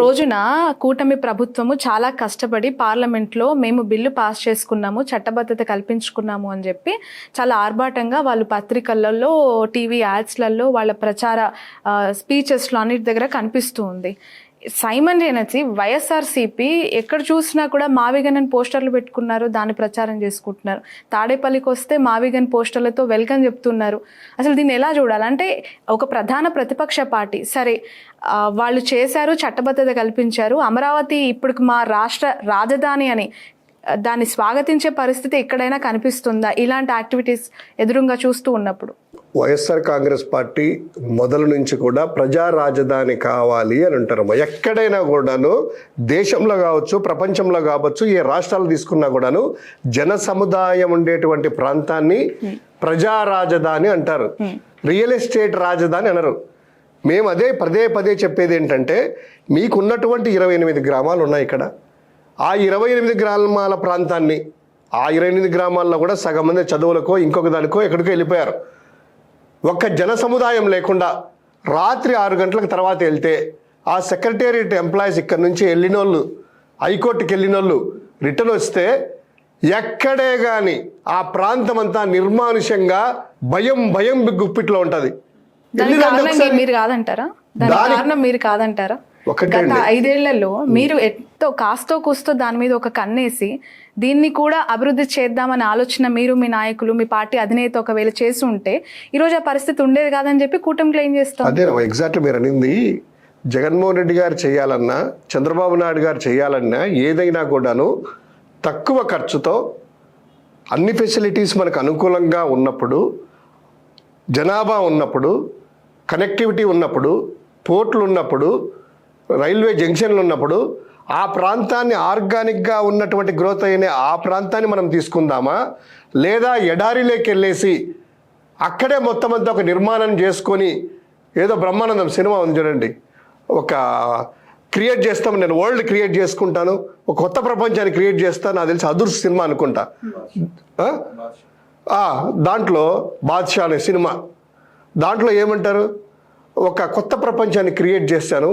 రోజున కూటమి ప్రభుత్వము చాలా కష్టపడి పార్లమెంట్లో మేము బిల్లు పాస్ చేసుకున్నాము, చట్టబద్ధత కల్పించుకున్నాము అని చెప్పి చాలా ఆర్భాటంగా వాళ్ళు పత్రికలలో, టీవీ యాడ్స్లలో, వాళ్ళ ప్రచార స్పీచెస్లో అన్నిటి దగ్గర కనిపిస్తూ ఉంది. సైమల్టేనియస్లీ వైఎస్ఆర్సీపీ ఎక్కడ చూసినా కూడా మావిగన్ పోస్టర్లు పెట్టుకున్నారు, దాన్ని ప్రచారం చేసుకుంటున్నారు. తాడేపల్లికి వస్తే మావిగన్ పోస్టర్లతో వెల్కమ్ చెప్తున్నారు. అసలు దీన్ని ఎలా చూడాలంటే ఒక ప్రధాన ప్రతిపక్ష పార్టీ సరే వాళ్ళు చేశారు, చట్టబద్ధత కల్పించారు, అమరావతి ఇప్పుడు మా రాష్ట్ర రాజధాని అని దాన్ని స్వాగతించే పరిస్థితి ఎక్కడైనా కనిపిస్తుందా ఇలాంటి యాక్టివిటీస్ ఎదురుగా చూస్తూ ఉన్నప్పుడు? వైఎస్ఆర్ కాంగ్రెస్ పార్టీ మొదలు నుంచి కూడా ప్రజా రాజధాని కావాలి అని అంటారు. ఎక్కడైనా కూడాను దేశంలో కావచ్చు, ప్రపంచంలో కావచ్చు, ఏ రాష్ట్రాలు తీసుకున్నా కూడాను జన సముదాయం ఉండేటువంటి ప్రాంతాన్ని ప్రజా రాజధాని అంటారు, రియల్ ఎస్టేట్ రాజధాని అనరు. మేము అదే పదే చెప్పేది ఏంటంటే, మీకున్నటువంటి 28 గ్రామాలు ఉన్నాయి ఇక్కడ. ఆ 28 గ్రామాల ప్రాంతాన్ని, ఆ 28 గ్రామాల్లో కూడా సగం మంది చదువులకో ఇంకొక దానికో ఎక్కడికో వెళ్ళిపోయారు. ఒక్క జన సముదాయం లేకుండా రాత్రి 6 గంటలకు తర్వాత వెళ్తే ఆ సెక్రటేరియట్ ఎంప్లాయీస్ ఇక్కడ నుంచి వెళ్ళినోళ్ళు, హైకోర్టుకి వెళ్ళినోళ్ళు రిటర్న్ వస్తే ఎక్కడే కానీ ఆ ప్రాంతం అంతా నిర్మానుష్యంగా భయం గుప్పిట్లో ఉంటుంది. మీరు కాదంటారా? కారణం మీరు కాదంటారా? గత 5 ఏళ్లలో మీరు ఎంతో కాస్తో కూస్తో దాని మీద ఒక కన్నేసి దీన్ని కూడా అభివృద్ధి చేద్దామని ఆలోచన మీరు, మీ నాయకులు, మీ పార్టీ అధినేత ఒకవేళ చేసి ఉంటే ఈరోజు ఆ పరిస్థితి ఉండేది కాదని చెప్పి కూటమి క్లెయిమ్ చేస్తాం. అదే ఎగ్జాక్ట్లీ మీరు అనింది. జగన్మోహన్ రెడ్డి గారు చేయాలన్నా, చంద్రబాబు నాయుడు గారు చేయాలన్నా ఏదైనా కూడాను తక్కువ ఖర్చుతో అన్ని ఫెసిలిటీస్ మనకు అనుకూలంగా ఉన్నప్పుడు, జనాభా ఉన్నప్పుడు, కనెక్టివిటీ ఉన్నప్పుడు, పోర్ట్లు ఉన్నప్పుడు, రైల్వే జంక్షన్లు ఉన్నప్పుడు ఆ ప్రాంతాన్ని ఆర్గానిక్గా ఉన్నటువంటి గ్రోత్ అయిన ఆ ప్రాంతాన్ని మనం తీసుకుందామా, లేదా ఎడారిలోకి వెళ్ళేసి అక్కడే మొత్తం అంతా ఒక నిర్మాణం చేసుకొని ఏదో బ్రహ్మానందం సినిమా ఉంది చూడండి, ఒక క్రియేట్ చేస్తాం, నేను వరల్డ్ క్రియేట్ చేసుకుంటాను, ఒక కొత్త ప్రపంచాన్ని క్రియేట్ చేస్తాను, నాకు తెలిసి అదుర్స్ సినిమా అనుకుంటా, దాంట్లో బాద్షా అనే సినిమా, దాంట్లో ఏమంటారు, ఒక కొత్త ప్రపంచాన్ని క్రియేట్ చేశాను,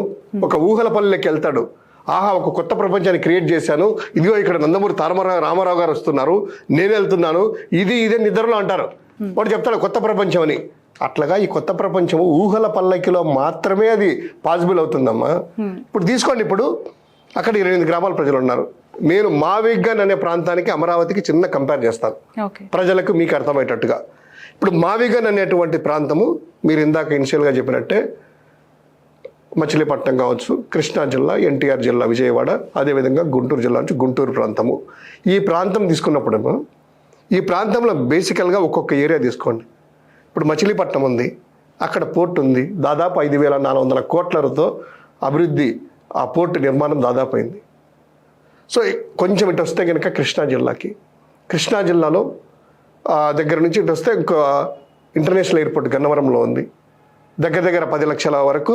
ఒక ఊహలపల్లికి వెళ్తాడు, ఆహా ఒక కొత్త ప్రపంచాన్ని క్రియేట్ చేశాను, ఇదిగో ఇక్కడ నందమూరి రామారావు గారు వస్తున్నారు, నేను వెళ్తున్నాను, ఇదే నిద్రలో అంటారు. వాడు చెప్తాడు కొత్త ప్రపంచం అని. అట్లాగా ఈ కొత్త ప్రపంచం ఊహల పల్లకిలో మాత్రమే అది పాసిబుల్ అవుతుందమ్మా. ఇప్పుడు తీసుకోండి, ఇప్పుడు అక్కడ 28 గ్రామాల ప్రజలు ఉన్నారు. నేను మావిగన్ అనే ప్రాంతానికి అమరావతికి చిన్న కంపేర్ చేస్తాను ప్రజలకు మీకు అర్థమయ్యేటట్టుగా. ఇప్పుడు మావిగన్ అనేటువంటి ప్రాంతము మీరు ఇందాక ఇనిషియల్గా చెప్పినట్టే మచిలీపట్నం కావచ్చు, కృష్ణా జిల్లా, ఎన్టీఆర్ జిల్లా, విజయవాడ, అదేవిధంగా గుంటూరు జిల్లా నుంచి గుంటూరు ప్రాంతము. ఈ ప్రాంతం తీసుకున్నప్పుడేమో ఈ ప్రాంతంలో బేసికల్గా ఒక్కొక్క ఏరియా తీసుకోండి. ఇప్పుడు మచిలీపట్నం ఉంది, అక్కడ పోర్ట్ ఉంది, దాదాపు 5,400 కోట్లతో అభివృద్ధి, ఆ పోర్టు నిర్మాణం దాదాపు అయింది. సో కొంచెం ఇటు వస్తే కనుక కృష్ణా జిల్లాలో దగ్గర నుంచి ఇటు వస్తే ఇంకో ఇంటర్నేషనల్ ఎయిర్పోర్ట్ గన్నవరంలో ఉంది. దగ్గర 10 లక్షల వరకు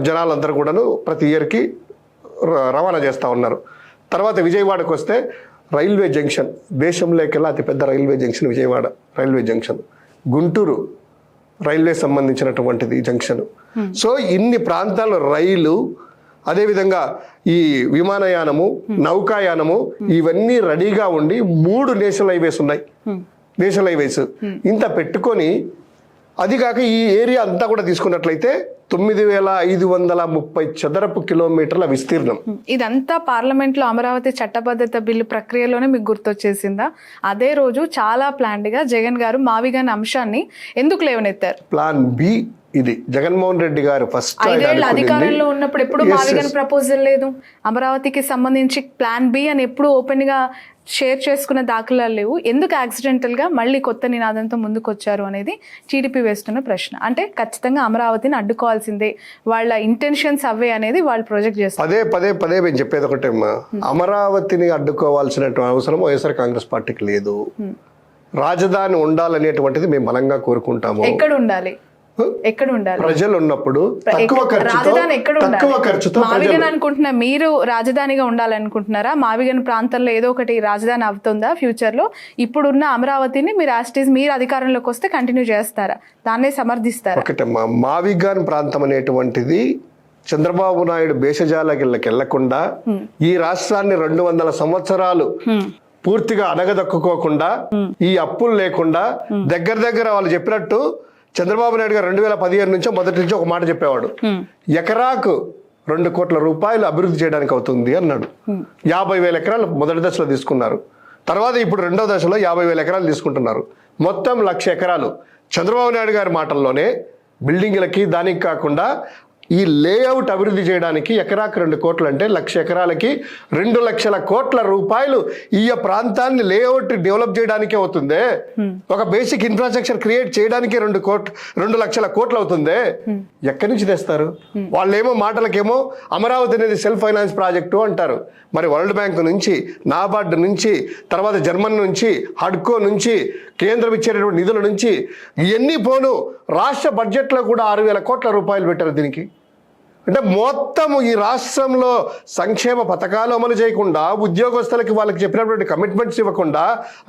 జనాలందరూ కూడాను ప్రతి ఇయర్కి రవాణా చేస్తూ ఉన్నారు. తర్వాత విజయవాడకు వస్తే రైల్వే జంక్షన్, దేశంలోకెల్లా అతిపెద్ద railway junction Vijayawada railway junction, Guntur railway సంబంధించినటువంటిది జంక్షన్. సో ఇన్ని ప్రాంతాల్లో రైలు, అదేవిధంగా ఈ విమానయానము, నౌకాయానము, ఇవన్నీ రెడీగా ఉండి 3 నేషనల్ హైవేస్ ఉన్నాయి. నేషనల్ హైవేస్ ఇంత పెట్టుకొని, అది కాక ఈ ఏరియా అంతా కూడా తీసుకున్నట్లయితే 9,530 చదరపు కిలోమీటర్ల విస్తీర్ణం. ఇదంతా పార్లమెంట్లో అమరావతి చట్టబద్ధత బిల్లు ప్రక్రియలోనే మీకు గుర్తొచ్చేసిందా? అదే రోజు చాలా ప్లాన్డ్గా జగన్ గారు మావిగన్ అంశాన్ని ఎందుకు లేవనెత్తారు? ప్లాన్ బి ఇది. జగన్మోహన్ రెడ్డి గారు ఫస్ట్ 5 ఏళ్ళ అధికారంలో ఉన్నప్పుడు ఎప్పుడు మావిగన్ ప్రపోజల్ లేదు, అమరావతికి సంబంధించి ప్లాన్ బి అని ఎప్పుడు ఓపెన్ గా షేర్ చేసుకున్న దాఖలాలు లేవు. ఎందుకు యాక్సిడెంటల్ గా మళ్ళీ కొత్త నినాదంతో ముందుకు వచ్చారు అనేది టీడీపీ వేస్తున్న ప్రశ్న. అంటే ఖచ్చితంగా అమరావతిని అడ్డుకోవాల్సిందే, వాళ్ళ ఇంటెన్షన్స్ అవే అనేది వాళ్ళు ప్రొజెక్ట్ చేస్తారు. పదే మేము చెప్పేది ఒకటే, అమరావతిని అడ్డుకోవాల్సిన అవసరం వైఎస్ఆర్ కాంగ్రెస్ పార్టీకి లేదు. రాజధాని ఉండాలనేటువంటిది మేము బలంగా కోరుకుంటాము. ఎక్కడ ఉండాలి? ఎక్కడ ఉండాలి? ప్రజలు ఉన్నప్పుడు రాజధాని ఎక్కడ ఉండాలి? మావిగన్ అనుకుంటున్నా మీరు రాజధానిగా ఉండాలనుకుంటున్నారా? మావిగన్ ప్రాంతంలో ఏదో ఒకటి రాజధాని అవుతుందా ఫ్యూచర్ లో? ఇప్పుడున్న అమరావతిని మీరు యాస్టీస్ మీరు అధికారంలోకి వస్తే కంటిన్యూ చేస్తారా, దాన్నే సమర్థిస్తారా? ఒకటమ్మా, మావిగన్ ప్రాంతం అనేటువంటిది చంద్రబాబు నాయుడు భేషజాలకి వెళ్లకుండా ఈ రాష్ట్రాన్ని 200 సంవత్సరాలు పూర్తిగా అడగదక్కుకోకుండా ఈ అప్పులు లేకుండా దగ్గర వాళ్ళు చెప్పినట్టు చంద్రబాబు నాయుడు గారు 2015 నుంచో మొదటి నుంచి ఒక మాట చెప్పేవాడు, ఎకరాకు 2 కోట్ల రూపాయలు అభివృద్ధి చేయడానికి అవుతుంది అన్నాడు. 50,000 ఎకరాలు మొదటి దశలో తీసుకున్నారు. తర్వాత ఇప్పుడు రెండో దశలో 50,000 ఎకరాలు తీసుకుంటున్నారు. మొత్తం 1,00,000 ఎకరాలు చంద్రబాబు నాయుడు గారి మాటల్లోనే బిల్డింగ్లకి దానికి కాకుండా ఈ లేఅవుట్ అభివృద్ధి చేయడానికి ఎకరాకు 2 కోట్లు అంటే 1,00,000 ఎకరాలకి 2 లక్షల కోట్ల రూపాయలు ఈ ప్రాంతాన్ని లేఅవుట్ డెవలప్ చేయడానికే అవుతుంది. ఒక బేసిక్ ఇన్ఫ్రాస్ట్రక్చర్ క్రియేట్ చేయడానికి 2 లక్షల కోట్లు అవుతుంది. ఎక్కడి నుంచి తెస్తారు? వాళ్ళేమో మాటలకేమో అమరావతి అనేది సెల్ఫ్ ఫైనాన్స్ ప్రాజెక్టు అంటారు. మరి వరల్డ్ బ్యాంక్ నుంచి, నాబార్డ్ నుంచి, తర్వాత జర్మన్ నుంచి, హడ్కో నుంచి, కేంద్రం ఇచ్చేటటువంటి నిధుల నుంచి ఇవన్నీ పోను రాష్ట్ర బడ్జెట్లో కూడా 6,000 కోట్ల రూపాయలు పెట్టారు దీనికి. అంటే మొత్తము ఈ రాష్ట్రంలో సంక్షేమ పథకాలు అమలు చేయకుండా, ఉద్యోగస్తులకి వాళ్ళకి చెప్పినటువంటి కమిట్మెంట్స్ ఇవ్వకుండా,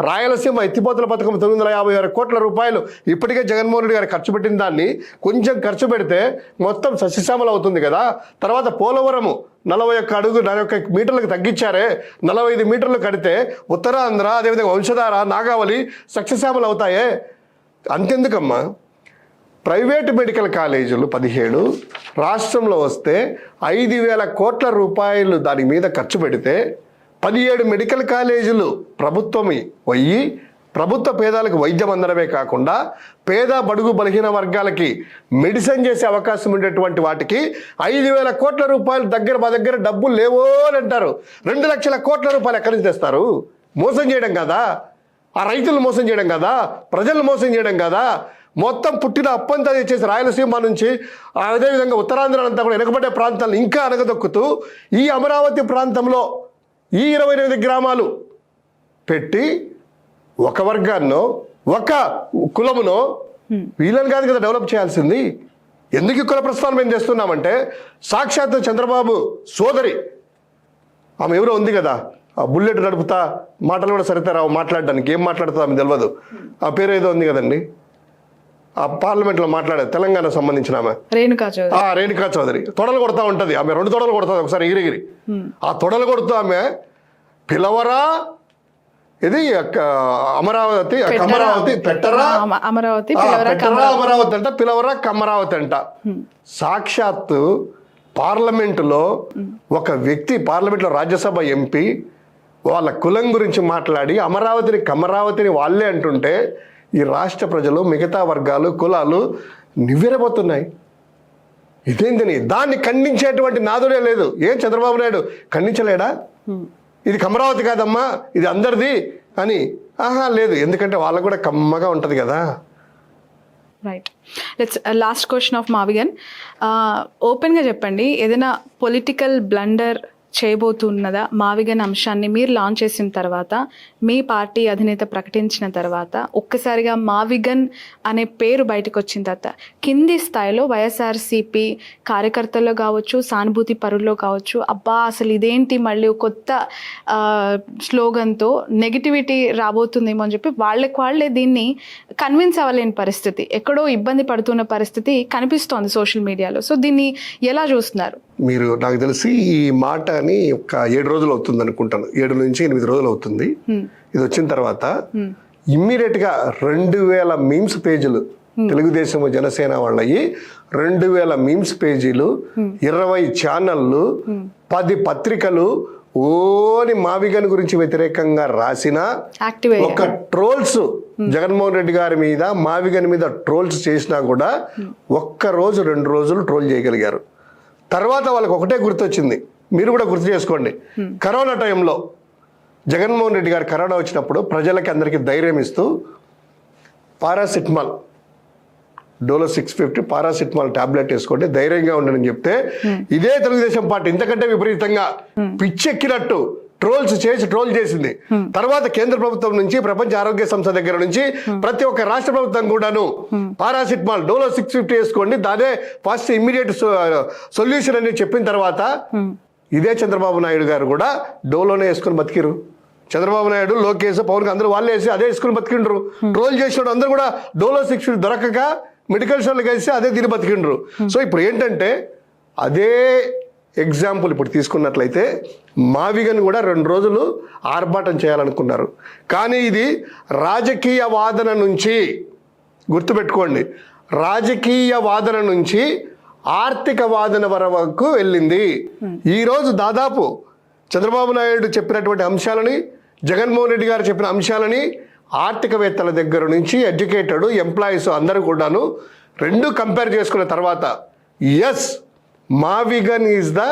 రాయలసీమ ఎత్తిపోతల పథకం 956 కోట్ల రూపాయలు ఇప్పటికే జగన్మోహన్ రెడ్డి గారు ఖర్చు పెట్టిన దాన్ని కొంచెం ఖర్చు పెడితే మొత్తం సస్యశ్యామలు అవుతుంది కదా. తర్వాత పోలవరము 41 అడుగు 41 మీటర్లకు తగ్గించారే, 45 మీటర్లు కడితే ఉత్తరాంధ్ర, అదేవిధంగా వంశధార, నాగావళి సస్యశ్యామలు అవుతాయే. అంతెందుకమ్మా, ప్రైవేటు మెడికల్ కాలేజీలు 17 రాష్ట్రంలో వస్తే 5,000 కోట్ల రూపాయలు దాని మీద ఖర్చు పెడితే 17 మెడికల్ కాలేజీలు ప్రభుత్వం వయ్యి ప్రభుత్వ పేదలకు వైద్యం అందడమే కాకుండా పేద బడుగు బలహీన వర్గాలకి మెడిసిన్ చేసే అవకాశం ఉండేటువంటి వాటికి 5,000 కోట్ల రూపాయలు మా దగ్గర డబ్బులు లేవో అని అంటారు. 2 లక్షల కోట్ల రూపాయలు ఎక్కడి నుంచి తెస్తారు? మోసం చేయడం కదా, ఆ రైతులు మోసం చేయడం కదా, ప్రజలు మోసం చేయడం కదా. మొత్తం పుట్టిన అప్పంతా తెచ్చేసి రాయలసీమ నుంచి, అదేవిధంగా ఉత్తరాంధ్ర అంతా కూడా వెనుకబడ్డ ప్రాంతాలను ఇంకా అనగదొక్కుతూ ఈ అమరావతి ప్రాంతంలో ఈ 28 గ్రామాలు పెట్టి ఒక వర్గాన్నో ఒక కులమునో వీళ్ళని కాదు కదా డెవలప్ చేయాల్సింది. ఎందుకు ఈ కుల ప్రస్తావన మేము చేస్తున్నామంటే, సాక్షాత్తు చంద్రబాబు సోదరి ఆమె ఎవరో ఉంది కదా, ఆ బుల్లెట్ నడుపుతా, మాటలు కూడా సరితే రావు మాట్లాడడానికి, ఏం మాట్లాడుతుందో ఆమె తెలియదు. ఆ పేరు ఏదో ఉంది కదండి, ఆ పార్లమెంట్లో మాట్లాడేది, తెలంగాణ సంబంధించిన ఆమె రేణుకా చౌదరి. తొడలు కొడతా ఉంటుంది ఆమె, 2 తొడలు కొడుతుంది ఒకసారి ఎగిరిగిరి. ఆ తొడలు కొడుతూ ఆమె పిలవరా, ఇది అమరావతి పెట్టరా అమరావతి అంట, పిలవరా కమరావతి అంట. సాక్షాత్తు పార్లమెంటులో ఒక వ్యక్తి, పార్లమెంట్లో రాజ్యసభ ఎంపీ వాళ్ళ కులం గురించి మాట్లాడి అమరావతిని కమరావతిని వాళ్ళే అంటుంటే ఈ రాష్ట్ర ప్రజలు, మిగతా వర్గాలు, కులాలు నివ్వెరబోతున్నాయి. ఇదేందని దాన్ని ఖండించేటువంటి నాదుడే లేదు. ఏం చంద్రబాబు నాయుడు ఖండించలేడా? ఇది అమరావతి కాదమ్మా, ఇది అందరిది అని. లేదు, ఎందుకంటే వాళ్ళకు కూడా కమ్మగా ఉంటుంది కదా. Right. Let's last question of Mavigan. ఓపెన్గా చెప్పండి, ఏదైనా పొలిటికల్ బ్లండర్ చేయబోతున్నదా మావిగన్ అంశాన్ని మీరు లాంచ్ చేసిన తర్వాత, మీ పార్టీ అధినేత ప్రకటించిన తర్వాత, ఒక్కసారిగా మావిగన్ అనే పేరు బయటకు వచ్చిన తర్వాత కింది స్థాయిలో వైఎస్ఆర్సీపీ కార్యకర్తల్లో కావచ్చు, సానుభూతి పరుల్లో కావచ్చు, అబ్బా అసలు ఇదేంటి మళ్ళీ కొత్త స్లోగన్తో నెగిటివిటీ రాబోతుందేమో అని చెప్పి వాళ్ళే దీన్ని కన్విన్స్ అవ్వలేని పరిస్థితి, ఎక్కడో ఇబ్బంది పడుతున్న పరిస్థితి కనిపిస్తోంది సోషల్ మీడియాలో. సో దీన్ని ఎలా చూస్తున్నారు మీరు? నాకు తెలిసి ఈ మాట అని ఒక 7 రోజులు అవుతుంది అనుకుంటాను, 7 నుంచి 8 రోజులు అవుతుంది. ఇది వచ్చిన తర్వాత ఇమ్మీడియట్ గా 2,000 మీమ్స్ పేజీలు తెలుగుదేశం జనసేన వాళ్ళయి, 2,000 మీమ్స్ పేజీలు, 20 ఛానళ్ళు, 10 పత్రికలు ఓని మావిగన్ గురించి వ్యతిరేకంగా రాసిన ఒక ట్రోల్స్ జగన్మోహన్ రెడ్డి గారి మీద, మావిగన్ మీద ట్రోల్స్ చేసినా కూడా ఒక్క రోజు 2 రోజులు ట్రోల్ చేయగలిగారు. తర్వాత వాళ్ళకి ఒకటే గుర్తొచ్చింది, మీరు కూడా గుర్తు చేసుకోండి. కరోనా టైంలో జగన్మోహన్ రెడ్డి గారు కరోనా వచ్చినప్పుడు ప్రజలకి అందరికీ ధైర్యం ఇస్తూ పారాసిటమాల్, డోలో 650 పారాసిటమాల్ టాబ్లెట్ వేసుకోండి, ధైర్యంగా ఉండని చెప్తే ఇదే తెలుగుదేశం పార్టీ ఇంతకంటే విపరీతంగా పిచ్చెక్కినట్టు ట్రోల్ చేసింది. తర్వాత కేంద్ర ప్రభుత్వం నుంచి, ప్రపంచ ఆరోగ్య సంస్థ దగ్గర నుంచి, ప్రతి ఒక్క రాష్ట్ర ప్రభుత్వం కూడాను పారాసిటమాల్ డోలో 650 వేసుకోండి, దాదే ఫస్ట్ ఇమ్మీడియట్ సొల్యూషన్ అని చెప్పిన తర్వాత ఇదే చంద్రబాబు నాయుడు గారు కూడా డోలోనే వేసుకొని బతికిరు. చంద్రబాబు నాయుడు, లోకేష్, పవన్ అందరూ వాళ్ళే వేసి అదే వేసుకుని బతికిండ్రు. ట్రోల్ చేసిన అందరూ కూడా డోలో 650 దొరకక మెడికల్ స్టోర్లకు వేసి అదే తిని బతికిండ్రు. సో ఇప్పుడు ఏంటంటే అదే ఎగ్జాంపుల్ ఇప్పుడు తీసుకున్నట్లయితే మావిగన్ కూడా 2 రోజులు ఆర్భాటం చేయాలనుకున్నారు. కానీ ఇది రాజకీయ వాదన నుంచి, గుర్తుపెట్టుకోండి, రాజకీయ వాదన నుంచి ఆర్థిక వాదన వరకు వెళ్ళింది. ఈరోజు దాదాపు చంద్రబాబు నాయుడు చెప్పినటువంటి అంశాలని, జగన్మోహన్ రెడ్డి గారు చెప్పిన అంశాలని ఆర్థికవేత్తల దగ్గర నుంచి ఎడ్యుకేటెడ్ ఎంప్లాయీస్ అందరూ కూడాను 2 కంపేర్ చేసుకున్న తర్వాత yes, Mavigan is the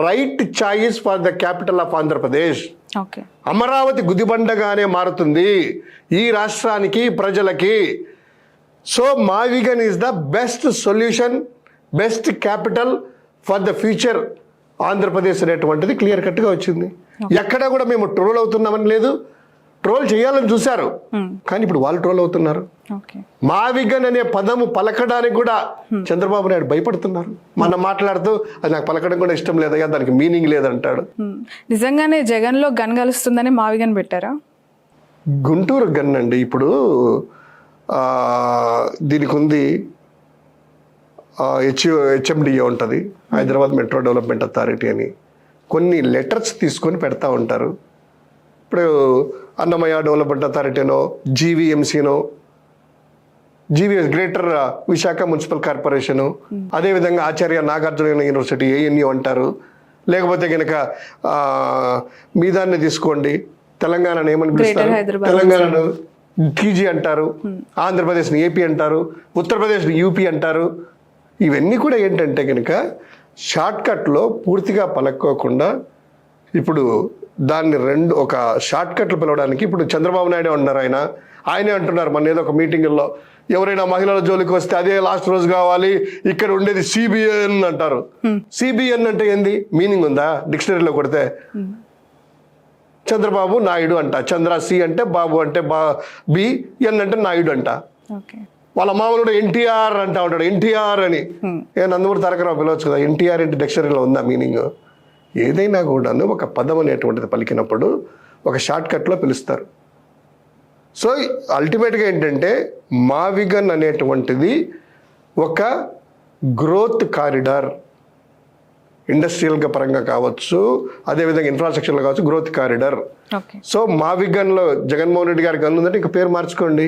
right choice for the capital of Andhra Pradesh. Okay, Amaravati గుదిబండగానే మారుతుంది ఈ రాష్ట్రానికి, ప్రజలకి. So Mavigan is the best solution, best capital for the future Andhra Pradesh అనేటువంటిది క్లియర్ కట్గా వచ్చింది. ఎక్కడ కూడా మేము ట్రోల్ అవుతున్నామని లేదు, ట్రోల్ చేయాలని చూశారు, కానీ ఇప్పుడు వాళ్ళు ట్రోల్ అవుతున్నారు. ఓకే, మావిగన్ అనే పదము పలకడానికి కూడా చంద్రబాబు నాయుడు భయపడుతున్నారు. మనం మాట్లాడుతూ అది నాకు పలకడం కూడా ఇష్టం లేదయ్యా, దానికి మీనింగ్ లేదంటాడు. నిజంగానే జగన్లో గన్ కలుస్తుందని మావిగన్ పెట్టారా? గుంటూరు గన్ అండి. ఇప్పుడు దీనికి ఉంది హెచ్ఎండిఏ ఉంటుంది, హైదరాబాద్ మెట్రో డెవలప్మెంట్ అథారిటీ అని. కొన్ని లెటర్స్ తీసుకొని పెడతా ఉంటారు. ఇప్పుడు అన్నమయ్య డెవలప్మెంట్ అథారిటీనో, జీవీఎంసీనో, GVS greater Visakha municipal corporation, అదేవిధంగా ఆచార్య నాగార్జున యూనివర్సిటీ ఏఎన్యూ అంటారు. లేకపోతే కనుక మీ దాన్ని తీసుకోండి, తెలంగాణను ఏమని పిలుస్తారు, తెలంగాణను టీజీ అంటారు, ఆంధ్రప్రదేశ్ని ఏపీ అంటారు, ఉత్తరప్రదేశ్ని యూపీ అంటారు. ఇవన్నీ కూడా ఏంటంటే కనుక షార్ట్కట్లో పూర్తిగా పలక్కోకుండా ఇప్పుడు దాన్ని ఒక షార్ట్కట్లు పిలవడానికి ఇప్పుడు చంద్రబాబు నాయుడు ఉన్నారు. ఆయనే అంటున్నారు మన ఏదో ఒక మీటింగుల్లో, ఎవరైనా మహిళల జోలికి వస్తే అదే లాస్ట్ రోజు కావాలి, ఇక్కడ ఉండేది సిబిఎన్ అంటారు. సిబిఎన్ అంటే ఏంది, మీనింగ్ ఉందా డిక్షనరీలో కొడితే? చంద్రబాబు నాయుడు అంట, చంద్ర సి అంటే బాబు అంటే బి, ఎన్ అంటే నాయుడు అంట. వాళ్ళ మామూలు ఎన్టీఆర్ అంటా ఉంటాడు, ఎన్టీఆర్ అని. నందమూరి తారక రావు పిలవచ్చు కదా, ఎన్టీఆర్ అంటే డిక్షనరీలో ఉందా మీనింగ్? ఏదైనా కూడాను ఒక పదం అనేటువంటిది పలికినప్పుడు ఒక షార్ట్కట్లో పిలుస్తారు. సో అల్టిమేట్గా ఏంటంటే మావిగన్ అనేటువంటిది ఒక గ్రోత్ కారిడార్, ఇండస్ట్రియల్గా పరంగా కావచ్చు, అదేవిధంగా ఇన్ఫ్రాస్ట్రక్చర్లో కావచ్చు, గ్రోత్ కారిడార్. సో మావిగన్లో జగన్మోహన్ రెడ్డి గారికి గన్ ఉందంటే ఇంక పేరు మార్చుకోండి.